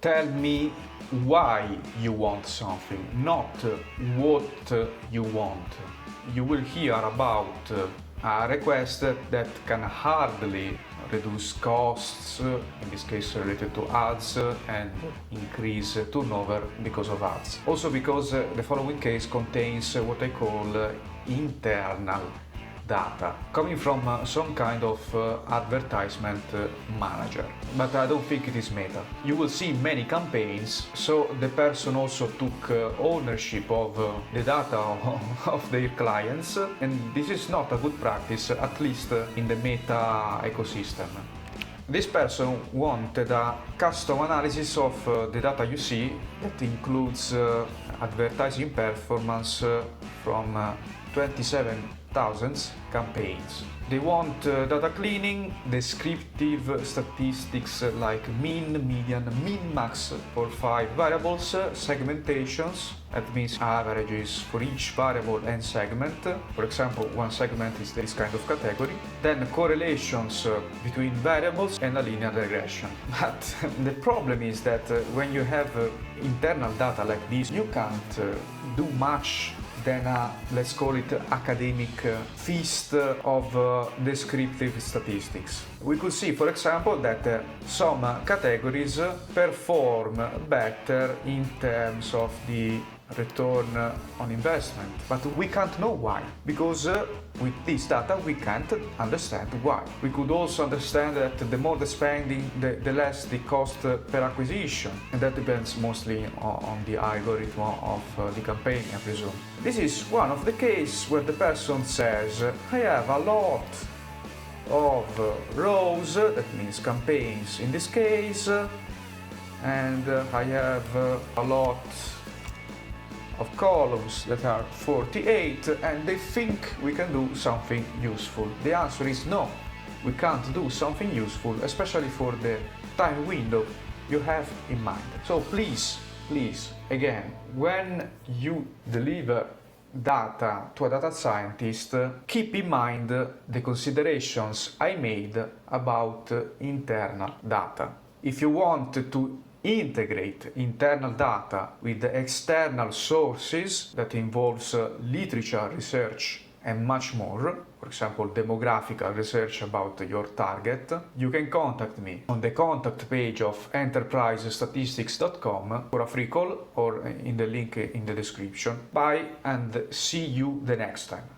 Tell me why you want something, not what you want. You will hear about a request that can hardly reduce costs, in this case related to ads, and increase turnover because of ads. Also because the following case contains what I call internal data coming from some kind of advertisement manager, but I don't think it is Meta. You will see many campaigns, so the person also took ownership of the data of their clients, and this is not a good practice, at least in the Meta ecosystem. This person wanted a custom analysis of the data you see that includes advertising performance from 27,000 campaigns. They want data cleaning, descriptive statistics like mean, median, min-max for 5 variables, segmentations, that means averages for each variable and segment. For example, one segment is this kind of category. Then correlations between variables and a linear regression. But the problem is that when you have internal data like this, you can't do much than a, let's call it, academic feast of descriptive statistics. We could see, for example, that some categories perform better in terms of the return on investment, but we can't know why, because with this data we can't understand why. We could also understand that the more the spending, the less the cost per acquisition, and that depends mostly on the algorithm of the campaign, I presume. This is one of the cases where the person says, I have a lot of rows, that means campaigns in this case, and I have a lot of columns that are 48, and they think we can do something useful. The answer is no, we can't do something useful, especially for the time window you have in mind. So please, again, when you deliver data to a data scientist, keep in mind the considerations I made about internal data. If you want to integrate internal data with external sources that involves literature research and much more, for example demographical research about your target, you can contact me on the contact page of enterprisestatistics.com for a free call or in the link in the description. Bye and see you the next time.